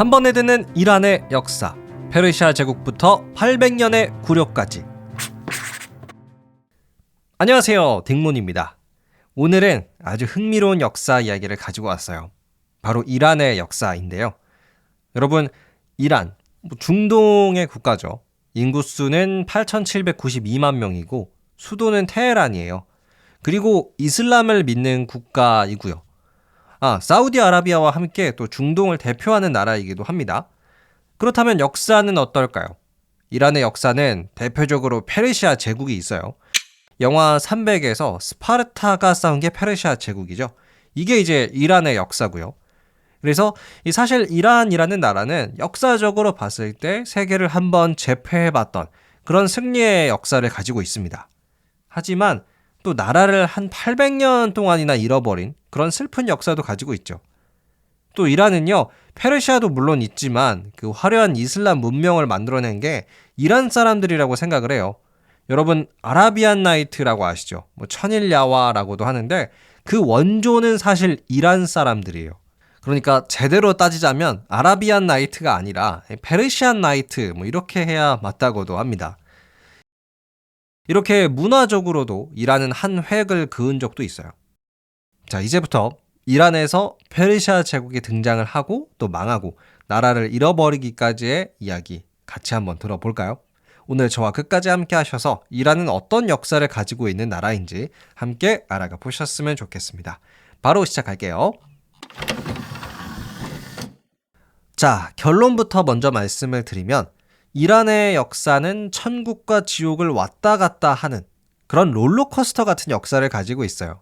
한 번에 듣는 이란의 역사, 페르시아 제국부터 800년의 구력까지. 안녕하세요, 딩몬입니다. 오늘은 아주 흥미로운 역사 이야기를 가지고 왔어요. 바로 이란의 역사인데요. 여러분, 이란, 중동의 국가죠. 인구수는 8,792만 명이고 수도는 테헤란이에요. 그리고 이슬람을 믿는 국가이고요. 사우디아라비아와 함께 또 중동을 대표하는 나라이기도 합니다. 그렇다면 역사는 어떨까요? 이란의 역사는 대표적으로 페르시아 제국이 있어요. 영화 300에서 스파르타가 싸운 게 페르시아 제국이죠. 이게 이제 이란의 역사고요. 그래서 사실 이란이라는 나라는 역사적으로 봤을 때 세계를 한번 제패해봤던 그런 승리의 역사를 가지고 있습니다. 하지만 또 나라를 한 800년 동안이나 잃어버린 그런 슬픈 역사도 가지고 있죠. 또 이란은요, 페르시아도 물론 있지만 그 화려한 이슬람 문명을 만들어낸 게 이란 사람들이라고 생각을 해요. 여러분, 아라비안 나이트라고 아시죠? 천일야화라고도 하는데 그 원조는 사실 이란 사람들이에요. 그러니까 제대로 따지자면 아라비안 나이트가 아니라 페르시안 나이트 이렇게 해야 맞다고도 합니다. 이렇게 문화적으로도 이란은 한 획을 그은 적도 있어요. 자, 이제부터 이란에서 페르시아 제국이 등장을 하고 또 망하고 나라를 잃어버리기까지의 이야기 같이 한번 들어볼까요? 오늘 저와 끝까지 함께 하셔서 이란은 어떤 역사를 가지고 있는 나라인지 함께 알아가 보셨으면 좋겠습니다. 바로 시작할게요. 자, 결론부터 먼저 말씀을 드리면 이란의 역사는 천국과 지옥을 왔다 갔다 하는 그런 롤러코스터 같은 역사를 가지고 있어요.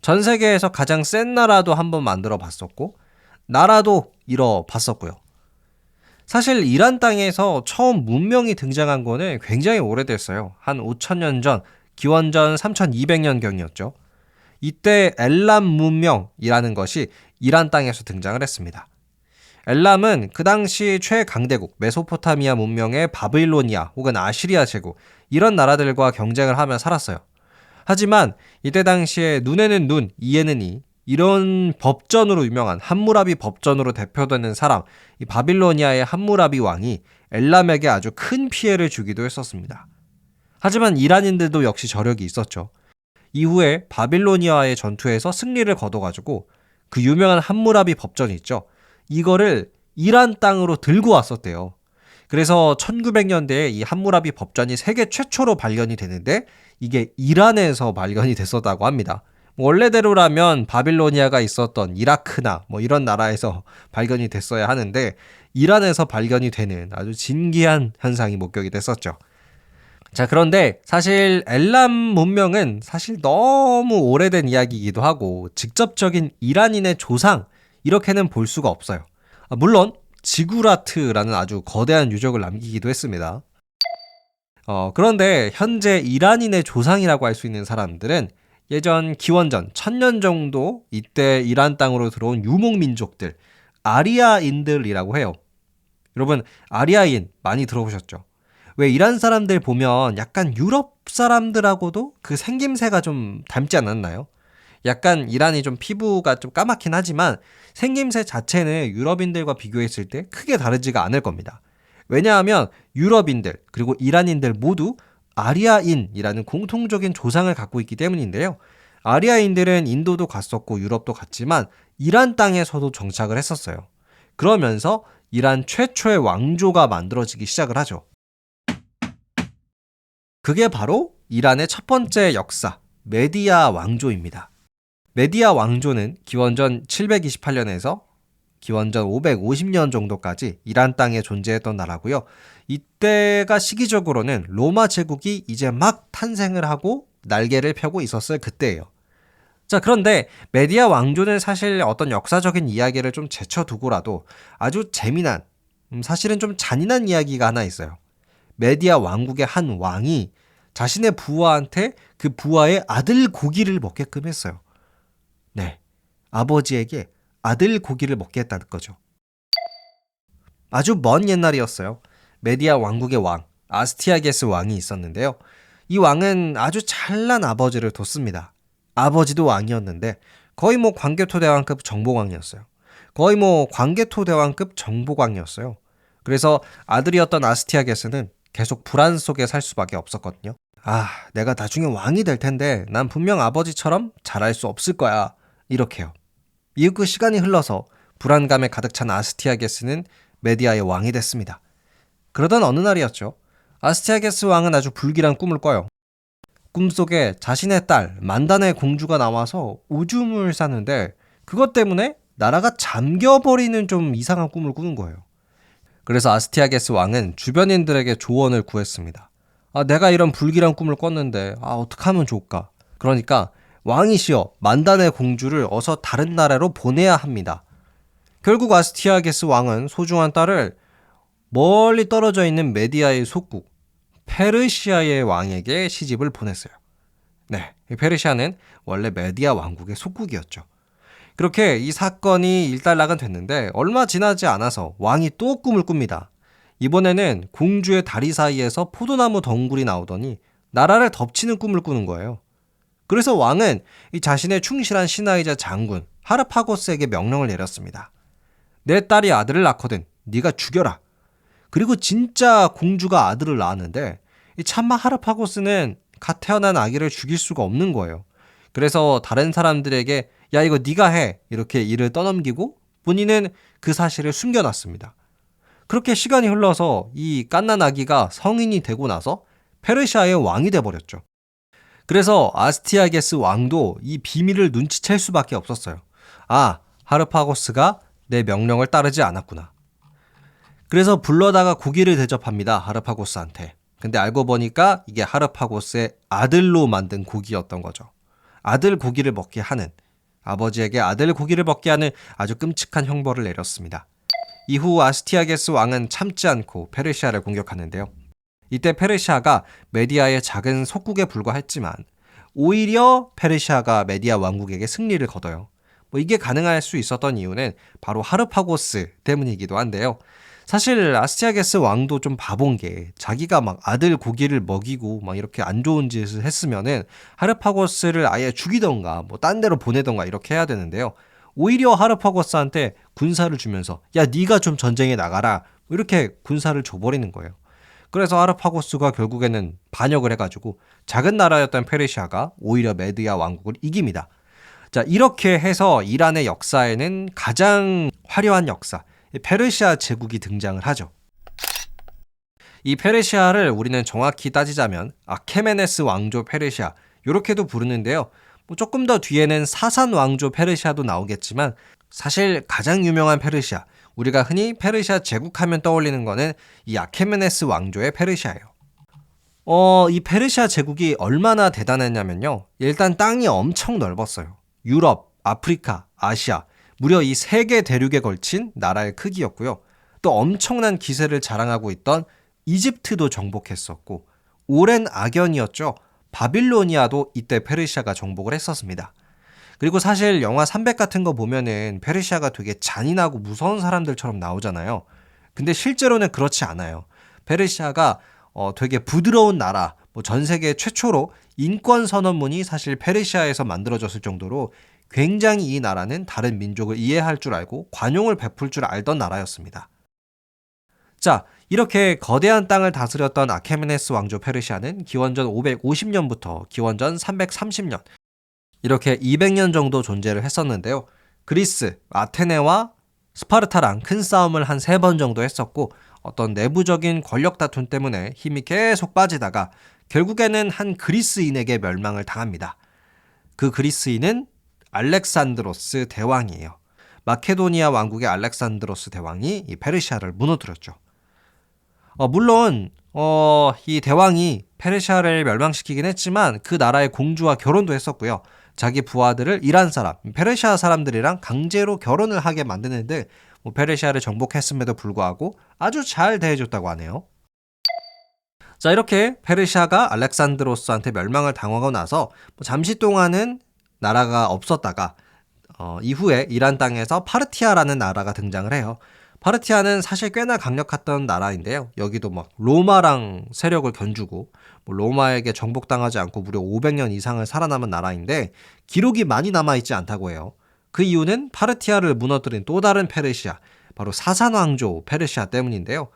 전 세계에서 가장 센 나라도 한번 만들어 봤었고 나라도 잃어봤었고요. 사실 이란 땅에서 처음 문명이 등장한 거는 굉장히 오래됐어요. 한 5,000년 전, 기원전 3,200년경이었죠. 이때 엘람 문명이라는 것이 이란 땅에서 등장을 했습니다. 엘람은 그 당시 최강대국 메소포타미아 문명의 바빌로니아 혹은 아시리아 제국 이런 나라들과 경쟁을 하며 살았어요. 하지만 이때 당시에 눈에는 눈, 이에는 이 이런 법전으로 유명한 함무라비 법전으로 대표되는 사람, 이 바빌로니아의 함무라비 왕이 엘람에게 아주 큰 피해를 주기도 했었습니다. 하지만 이란인들도 역시 저력이 있었죠. 이후에 바빌로니아의 전투에서 승리를 거둬가지고 그 유명한 함무라비 법전이 있죠. 이거를 이란 땅으로 들고 왔었대요. 그래서 1900년대에 이 함무라비 법전이 세계 최초로 발견이 되는데 이게 이란에서 발견이 됐었다고 합니다. 원래대로라면 바빌로니아가 있었던 이라크나 이런 나라에서 발견이 됐어야 하는데 이란에서 발견이 되는 아주 진기한 현상이 목격이 됐었죠. 자, 그런데 사실 엘람 문명은 사실 너무 오래된 이야기이기도 하고 직접적인 이란인의 조상 이렇게는 볼 수가 없어요. 물론 지구라트라는 아주 거대한 유적을 남기기도 했습니다. 그런데 현재 이란인의 조상이라고 할 수 있는 사람들은 예전 기원전 1000년 정도 이때 이란 땅으로 들어온 유목민족들, 아리아인들이라고 해요. 여러분, 아리아인 많이 들어보셨죠? 왜 이란 사람들 보면 약간 유럽 사람들하고도 그 생김새가 좀 닮지 않았나요? 약간 이란이 좀 피부가 좀 까맣긴 하지만 생김새 자체는 유럽인들과 비교했을 때 크게 다르지가 않을 겁니다. 왜냐하면 유럽인들 그리고 이란인들 모두 아리아인이라는 공통적인 조상을 갖고 있기 때문인데요. 아리아인들은 인도도 갔었고 유럽도 갔지만 이란 땅에서도 정착을 했었어요. 그러면서 이란 최초의 왕조가 만들어지기 시작을 하죠. 그게 바로 이란의 첫 번째 역사, 메디아 왕조입니다. 메디아 왕조는 기원전 728년에서 기원전 550년 정도까지 이란 땅에 존재했던 나라고요. 이때가 시기적으로는 로마 제국이 이제 막 탄생을 하고 날개를 펴고 있었을 그때예요. 자, 그런데 메디아 왕조는 사실 어떤 역사적인 이야기를 좀 제쳐두고라도 아주 재미난, 사실은 좀 잔인한 이야기가 하나 있어요. 메디아 왕국의 한 왕이 자신의 부하한테 그 부하의 아들 고기를 먹게끔 했어요. 네, 아버지에게 아들 고기를 먹게 했다는 거죠. 아주 먼 옛날이었어요. 메디아 왕국의 왕, 아스티아게스 왕이 있었는데요. 이 왕은 아주 잘난 아버지를 뒀습니다. 아버지도 왕이었는데 거의 광개토대왕급 정복왕이었어요. 거의 뭐 광개토 대왕급 정보광이었어요. 그래서 아들이었던 아스티아게스는 계속 불안 속에 살 수밖에 없었거든요. 아, 내가 나중에 왕이 될 텐데 난 분명 아버지처럼 잘할 수 없을 거야. 이렇게요. 이후 시간이 흘러서 불안감에 가득 찬 아스티아게스는 메디아의 왕이 됐습니다. 그러던 어느 날이었죠. 아스티아게스 왕은 아주 불길한 꿈을 꿔요. 꿈속에 자신의 딸 만다네 공주가 나와서 오줌을 싸는데 그것 때문에 나라가 잠겨버리는 좀 이상한 꿈을 꾸는 거예요. 그래서 아스티아게스 왕은 주변인들에게 조언을 구했습니다. 내가 이런 불길한 꿈을 꿨는데 어떻게 하면 좋을까? 그러니까 왕이시여 만다네 공주를 어서 다른 나라로 보내야 합니다. 결국 아스티아게스 왕은 소중한 딸을 멀리 떨어져 있는 메디아의 속국 페르시아의 왕에게 시집을 보냈어요. 네, 페르시아는 원래 메디아 왕국의 속국이었죠. 그렇게 이 사건이 일단락은 됐는데 얼마 지나지 않아서 왕이 또 꿈을 꿉니다. 이번에는 공주의 다리 사이에서 포도나무 덩굴이 나오더니 나라를 덮치는 꿈을 꾸는 거예요. 그래서 왕은 이 자신의 충실한 신하이자 장군 하르파고스에게 명령을 내렸습니다. 내 딸이 아들을 낳거든 네가 죽여라. 그리고 진짜 공주가 아들을 낳았는데 이 참마 하르파고스는 갓 태어난 아기를 죽일 수가 없는 거예요. 그래서 다른 사람들에게 야 이거 네가 해 이렇게 일을 떠넘기고 본인은 그 사실을 숨겨놨습니다. 그렇게 시간이 흘러서 이 갓난 아기가 성인이 되고 나서 페르시아의 왕이 돼버렸죠. 그래서 아스티아게스 왕도 이 비밀을 눈치챌 수밖에 없었어요. 하르파고스가 내 명령을 따르지 않았구나. 그래서 불러다가 고기를 대접합니다. 하르파고스한테. 근데 알고 보니까 이게 하르파고스의 아들로 만든 고기였던 거죠. 아들 고기를 먹게 하는, 아버지에게 아들 고기를 먹게 하는 아주 끔찍한 형벌을 내렸습니다. 이후 아스티아게스 왕은 참지 않고 페르시아를 공격하는데요. 이때 페르시아가 메디아의 작은 속국에 불과했지만 오히려 페르시아가 메디아 왕국에게 승리를 거둬요. 이게 가능할 수 있었던 이유는 바로 하르파고스 때문이기도 한데요. 사실 아스티아게스 왕도 좀 바본 게 자기가 막 아들 고기를 먹이고 막 이렇게 안 좋은 짓을 했으면은 하르파고스를 아예 죽이던가 딴 데로 보내던가 이렇게 해야 되는데요. 오히려 하르파고스한테 군사를 주면서 야 네가 좀 전쟁에 나가라 이렇게 군사를 줘버리는 거예요. 그래서 하르파고스가 결국에는 반역을 해가지고 작은 나라였던 페르시아가 오히려 메디아 왕국을 이깁니다. 자, 이렇게 해서 이란의 역사에는 가장 화려한 역사, 페르시아 제국이 등장을 하죠. 이 페르시아를 우리는 정확히 따지자면 아케메네스 왕조 페르시아 이렇게도 부르는데요. 조금 더 뒤에는 사산 왕조 페르시아도 나오겠지만 사실 가장 유명한 페르시아, 우리가 흔히 페르시아 제국하면 떠올리는 거는 이 아케메네스 왕조의 페르시아예요. 이 페르시아 제국이 얼마나 대단했냐면요. 일단 땅이 엄청 넓었어요. 유럽, 아프리카, 아시아, 무려 이 3개 대륙에 걸친 나라의 크기였고요. 또 엄청난 기세를 자랑하고 있던 이집트도 정복했었고 오랜 악연이었죠. 바빌로니아도 이때 페르시아가 정복을 했었습니다. 그리고 사실 영화 300 같은 거 보면은 페르시아가 되게 잔인하고 무서운 사람들처럼 나오잖아요. 근데 실제로는 그렇지 않아요. 페르시아가 되게 부드러운 나라, 전 세계 최초로 인권 선언문이 사실 페르시아에서 만들어졌을 정도로 굉장히 이 나라는 다른 민족을 이해할 줄 알고 관용을 베풀 줄 알던 나라였습니다. 자, 이렇게 거대한 땅을 다스렸던 아케메네스 왕조 페르시아는 기원전 550년부터 기원전 330년 이렇게 200년 정도 존재를 했었는데요. 그리스, 아테네와 스파르타랑 큰 싸움을 한 3번 정도 했었고 어떤 내부적인 권력 다툼 때문에 힘이 계속 빠지다가 결국에는 한 그리스인에게 멸망을 당합니다. 그 그리스인은 알렉산드로스 대왕이에요. 마케도니아 왕국의 알렉산드로스 대왕이 이 페르시아를 무너뜨렸죠. 물론 이 대왕이 페르시아를 멸망시키긴 했지만 그 나라의 공주와 결혼도 했었고요. 자기 부하들을 이란 사람, 페르시아 사람들이랑 강제로 결혼을 하게 만드는데 페르시아를 정복했음에도 불구하고 아주 잘 대해줬다고 하네요. 자, 이렇게 페르시아가 알렉산드로스한테 멸망을 당하고 나서 잠시 동안은 나라가 없었다가 이후에 이란 땅에서 파르티아라는 나라가 등장을 해요. 파르티아는 사실 꽤나 강력했던 나라인데요. 여기도 막 로마랑 세력을 견주고 로마에게 정복당하지 않고 무려 500년 이상을 살아남은 나라인데 기록이 많이 남아있지 않다고 해요. 그 이유는 파르티아를 무너뜨린 또 다른 페르시아, 바로 사산 왕조 페르시아 때문인데요.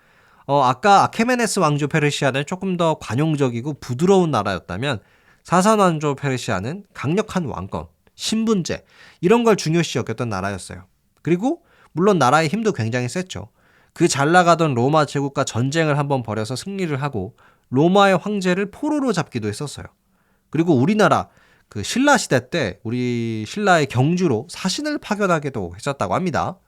아까 아케메네스 왕조 페르시아는 조금 더 관용적이고 부드러운 나라였다면 사산 왕조 페르시아는 강력한 왕권, 신분제 이런 걸 중요시 여겼던 나라였어요. 그리고 물론 나라의 힘도 굉장히 셌죠. 그 잘 나가던 로마 제국과 전쟁을 한번 벌여서 승리를 하고 로마의 황제를 포로로 잡기도 했었어요. 그리고 우리나라 그 신라 시대 때 우리 신라의 경주로 사신을 파견하기도 했었다고 합니다.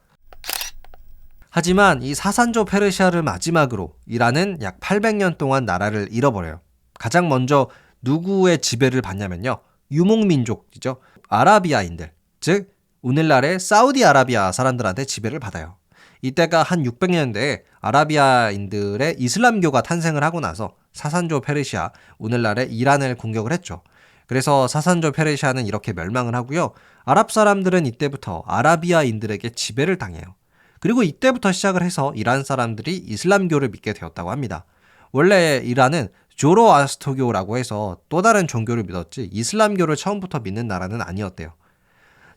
하지만 이 사산조 페르시아를 마지막으로 이란은 약 800년 동안 나라를 잃어버려요. 가장 먼저 누구의 지배를 받냐면요. 유목민족이죠. 아라비아인들, 즉 오늘날의 사우디아라비아 사람들한테 지배를 받아요. 이때가 한 600년대에 아라비아인들의 이슬람교가 탄생을 하고 나서 사산조 페르시아, 오늘날의 이란을 공격을 했죠. 그래서 사산조 페르시아는 이렇게 멸망을 하고요. 아랍 사람들은 이때부터 아라비아인들에게 지배를 당해요. 그리고 이때부터 시작을 해서 이란 사람들이 이슬람교를 믿게 되었다고 합니다. 원래 이란은 조로아스토교라고 해서 또 다른 종교를 믿었지 이슬람교를 처음부터 믿는 나라는 아니었대요.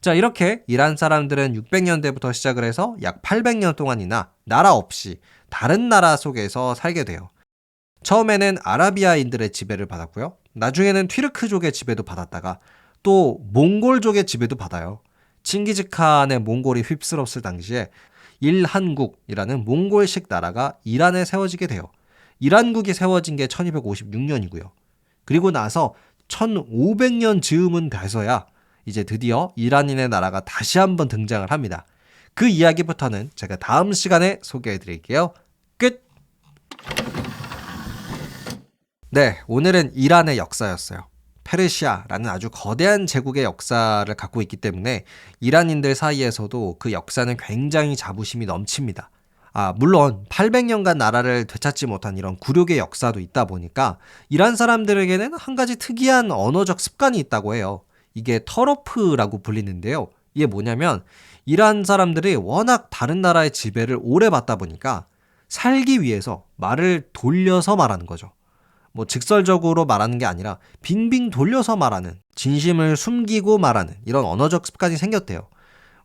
자, 이렇게 이란 사람들은 600년대부터 시작을 해서 약 800년 동안이나 나라 없이 다른 나라 속에서 살게 돼요. 처음에는 아라비아인들의 지배를 받았고요. 나중에는 튀르크족의 지배도 받았다가 또 몽골족의 지배도 받아요. 칭기즈칸의 몽골이 휩쓸었을 당시에 일한국이라는 몽골식 나라가 이란에 세워지게 돼요. 이란국이 세워진 게 1256년이고요. 그리고 나서 1500년 즈음은 돼서야 이제 드디어 이란인의 나라가 다시 한번 등장을 합니다. 그 이야기부터는 제가 다음 시간에 소개해 드릴게요. 끝! 네, 오늘은 이란의 역사였어요. 페르시아라는 아주 거대한 제국의 역사를 갖고 있기 때문에 이란인들 사이에서도 그 역사는 굉장히 자부심이 넘칩니다. 물론 800년간 나라를 되찾지 못한 이런 굴욕의 역사도 있다 보니까 이란 사람들에게는 한 가지 특이한 언어적 습관이 있다고 해요. 이게 터러프라고 불리는데요. 이게 뭐냐면 이란 사람들이 워낙 다른 나라의 지배를 오래 받다 보니까 살기 위해서 말을 돌려서 말하는 거죠. 뭐 직설적으로 말하는 게 아니라 빙빙 돌려서 말하는, 진심을 숨기고 말하는 이런 언어적 습관이 생겼대요.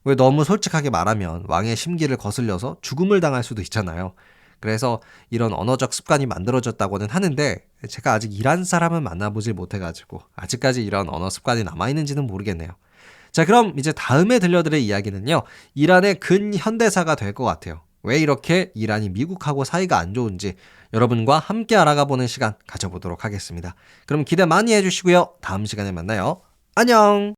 왜 너무 솔직하게 말하면 왕의 심기를 거슬려서 죽음을 당할 수도 있잖아요. 그래서 이런 언어적 습관이 만들어졌다고는 하는데 제가 아직 이란 사람은 만나보질 못해가지고 아직까지 이런 언어 습관이 남아있는지는 모르겠네요. 자, 그럼 이제 다음에 들려드릴 이야기는요. 이란의 근현대사가 될 것 같아요. 왜 이렇게 이란이 미국하고 사이가 안 좋은지 여러분과 함께 알아가보는 시간 가져보도록 하겠습니다. 그럼 기대 많이 해주시고요. 다음 시간에 만나요. 안녕!